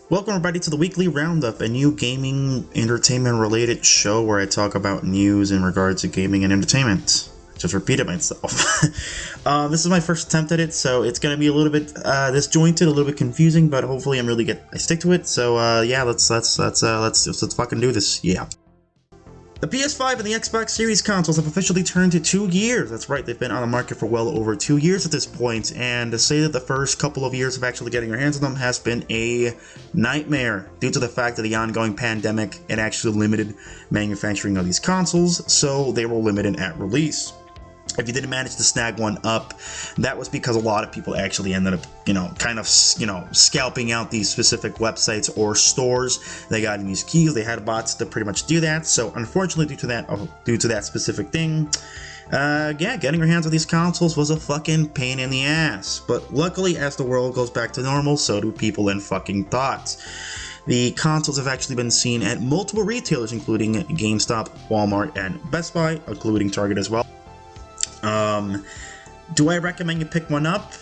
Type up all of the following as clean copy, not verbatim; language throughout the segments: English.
Welcome everybody to the weekly roundup, a new gaming entertainment related show where I talk about news in regards to gaming and entertainment. Just repeated myself. This is my first attempt at it, so it's gonna be a little bit disjointed, a little bit confusing, but hopefully I stick to it. So yeah, let's fucking do this. Yeah. The PS5 and the Xbox Series consoles have officially turned to 2 years. That's right, they've been on the market for well over 2 years at this point, and to say that the first couple of years of actually getting your hands on them has been a nightmare due to the fact that the ongoing pandemic and actually limited manufacturing of these consoles, so they were limited at release. If you didn't manage to snag one up, that was because a lot of people actually ended up, scalping out these specific websites or stores. They got these keys, they had bots to pretty much do that. So unfortunately, due to that specific thing, getting your hands on these consoles was a fucking pain in the ass. But luckily, as the world goes back to normal, so do people and fucking thoughts. The consoles have actually been seen at multiple retailers, including GameStop, Walmart, and Best Buy, including Target as well. Do I recommend you pick one up?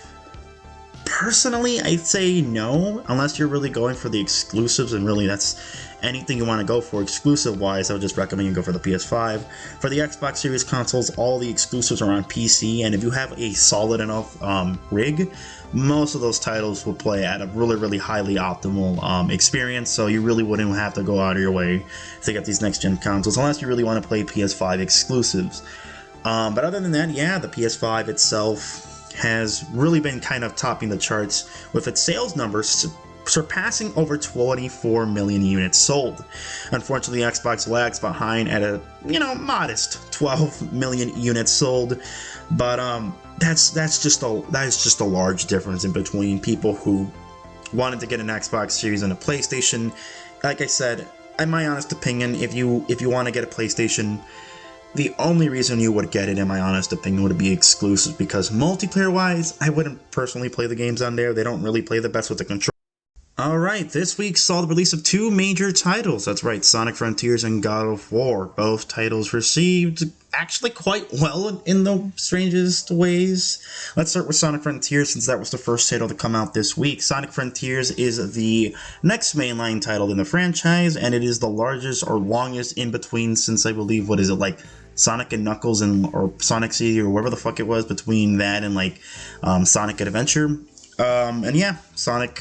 Personally, I'd say no, unless you're really going for the exclusives, and really that's anything you want to go for exclusive-wise. I would just recommend you go for the PS5. For the Xbox Series consoles, all the exclusives are on PC, and if you have a solid enough rig, most of those titles will play at a really highly optimal experience, so you really wouldn't have to go out of your way to get these next-gen consoles, unless you really want to play PS5 exclusives. But other than that, yeah, the PS5 itself has really been kind of topping the charts with its sales numbers surpassing over 24 million units sold. Unfortunately, Xbox lags behind at a, modest 12 million units sold, but that is just a large difference in between people who wanted to get an Xbox Series and a PlayStation. Like I said, in my honest opinion, if you want to get a PlayStation, the only reason you would get it, in my honest opinion, would be exclusive, because multiplayer-wise, I wouldn't personally play the games on there. They don't really play the best with the control. Alright, this week saw the release of two major titles. That's right, Sonic Frontiers and God of War. Both titles received actually quite well in the strangest ways. Let's start with Sonic Frontiers, since that was the first title to come out this week. Sonic Frontiers is the next mainline title in the franchise, and it is the largest or longest in between since, I believe, what is it, like Sonic and Knuckles or Sonic City or whatever the fuck it was, between that and Sonic Adventure. And yeah, Sonic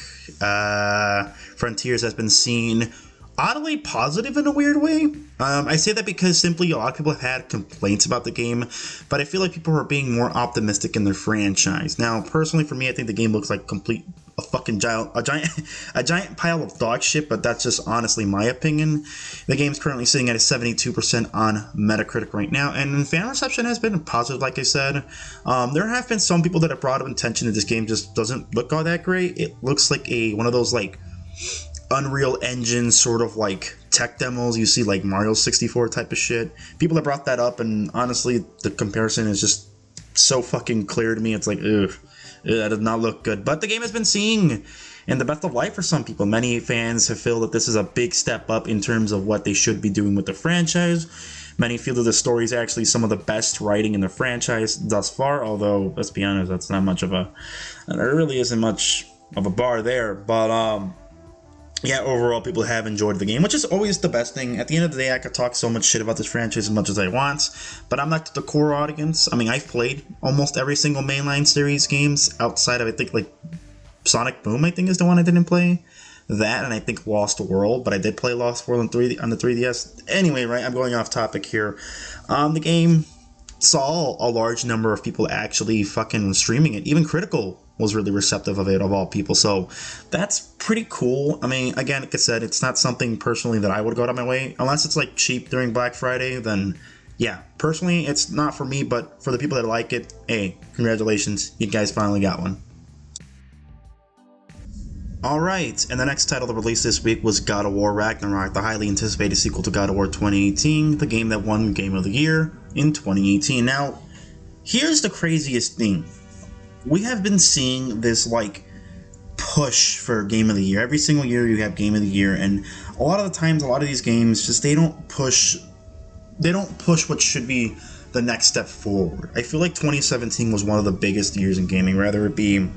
Frontiers has been seen oddly positive in a weird way. I say that because simply a lot of people have had complaints about the game, but I feel like people are being more optimistic in their franchise. Now, personally, for me, I think the game looks like a giant pile of dog shit, but that's just honestly my opinion. The game's currently sitting at a 72% on Metacritic right now, and fan reception has been positive, like I said. There have been some people that have brought up attention that this game just doesn't look all that great. It looks like one of those Unreal Engine sort of tech demos you see, like Mario 64 type of shit. People have brought that up, and honestly, the comparison is just so fucking clear to me. It's like, ugh. That does not look good. But the game has been seeing in the best of light for some people. Many fans have felt that this is a big step up in terms of what they should be doing with the franchise. Many feel that the story is actually some of the best writing in the franchise thus far, although, let's be honest, that's not much of there really isn't much of a bar there. But, yeah, overall, people have enjoyed the game, which is always the best thing. At the end of the day, I could talk so much shit about this franchise as much as I want, but I'm not the core audience. I mean, I've played almost every single mainline series games outside of, I think, Sonic Boom, I think, is the one I didn't play. That, and I think Lost World, but I did play Lost World on the 3DS. Anyway, right, I'm going off topic here. The game saw a large number of people actually fucking streaming it. Even Critical was really receptive of it, of all people, so that's pretty cool. I mean, again, like I said, it's not something personally that I would go out of my way, unless it's cheap during Black Friday, then yeah, personally it's not for me, but for the people that like it, hey, congratulations, you guys finally got one. Alright, and the next title that released this week was God of War Ragnarök, the highly anticipated sequel to God of War 2018, the game that won Game of the Year in 2018. Now, here's the craziest thing. We have been seeing this push for Game of the Year. Every single year you have Game of the Year, and a lot of the times, a lot of these games just they don't push what should be the next step forward. I feel like 2017 was one of the biggest years in gaming, whether it be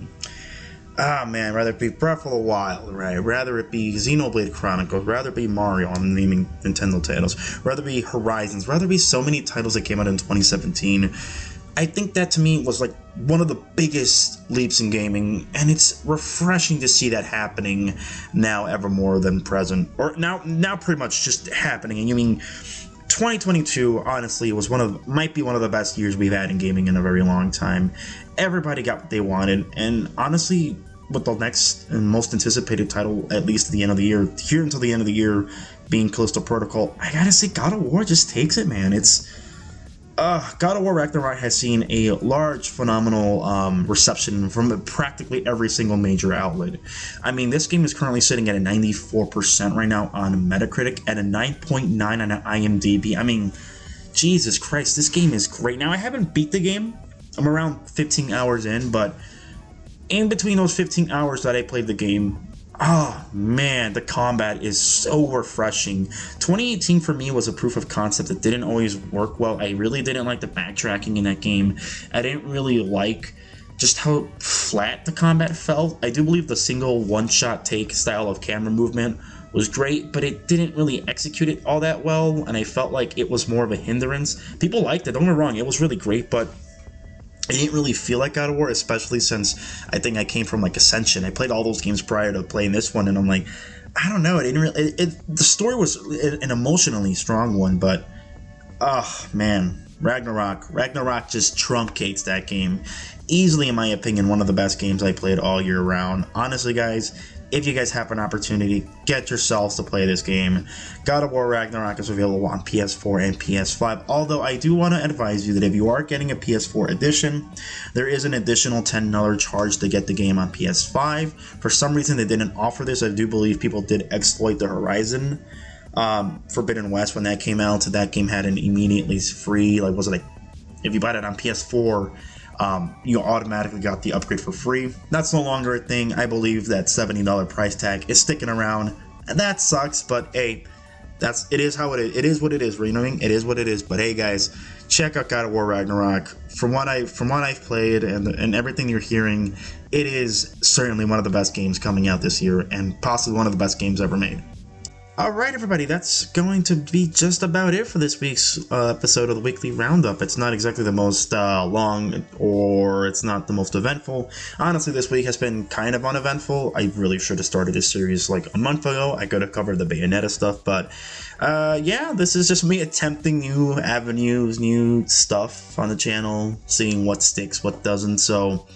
Ah man, rather it be Breath of the Wild, right? Rather it be Xenoblade Chronicles, rather it be Mario, I'm naming Nintendo titles, rather it be Horizons, rather it be so many titles that came out in 2017. I think that to me was like one of the biggest leaps in gaming, and it's refreshing to see that happening now ever more than present. Or now pretty much just happening. And you mean 2022 honestly was might be one of the best years we've had in gaming in a very long time. Everybody got what they wanted, and honestly, with the next and most anticipated title, at least at the end of the year, here until the end of the year, being Callisto Protocol, I gotta say, God of War just takes it, man. God of War Ragnarok has seen a large, phenomenal reception from practically every single major outlet. I mean, this game is currently sitting at a 94% right now on Metacritic, and a 9.9 on IMDb. I mean, Jesus Christ, this game is great. Now, I haven't beat the game. I'm around 15 hours in, but in between those 15 hours that I played the game, oh man, the combat is so refreshing. 2018 for me was a proof of concept that didn't always work well. I really didn't like the backtracking in that game. I didn't really like just how flat the combat felt. I do believe the single one-shot take style of camera movement was great, but it didn't really execute it all that well, and I felt like it was more of a hindrance. People liked it, don't get me wrong, it was really great, but I didn't really feel like God of War, especially since I think I came from like Ascension. I played all those games prior to playing this one, and I'm like, I don't know. It didn't really. The story was an emotionally strong one, but oh man, Ragnarok just truncates that game. Easily, in my opinion, one of the best games I played all year round. Honestly, guys, if you guys have an opportunity, get yourselves to play this game. God of War Ragnarok is available on PS4 and PS5, although I do want to advise you that if you are getting a PS4 edition, there is an additional $10 charge to get the game on PS5. For some reason, they didn't offer this. I do believe people did exploit the Horizon Forbidden West when that came out, so that game had an immediately free, like, was it like, if you bought it on PS4, you automatically got the upgrade for free. That's no longer a thing. I believe that $70 price tag is sticking around, and that sucks, but hey, it is how it is. It is what it is, you know what I mean? It is what it is. But hey guys, check out God of War Ragnarok. From what I've played and everything you're hearing, it is certainly one of the best games coming out this year, and possibly one of the best games ever made. Alright everybody, that's going to be just about it for this week's episode of the Weekly Roundup. It's not exactly the most long, or it's not the most eventful. Honestly, this week has been kind of uneventful. I really should have started this series like a month ago. I could have covered the Bayonetta stuff, but yeah, this is just me attempting new avenues, new stuff on the channel, seeing what sticks, what doesn't, so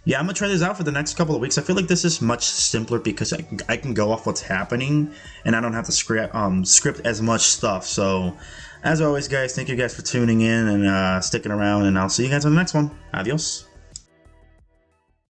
yeah, I'm going to try this out for the next couple of weeks. I feel like this is much simpler because I can go off what's happening, and I don't have to script as much stuff. So, as always, guys, thank you guys for tuning in and sticking around, and I'll see you guys on the next one. Adios.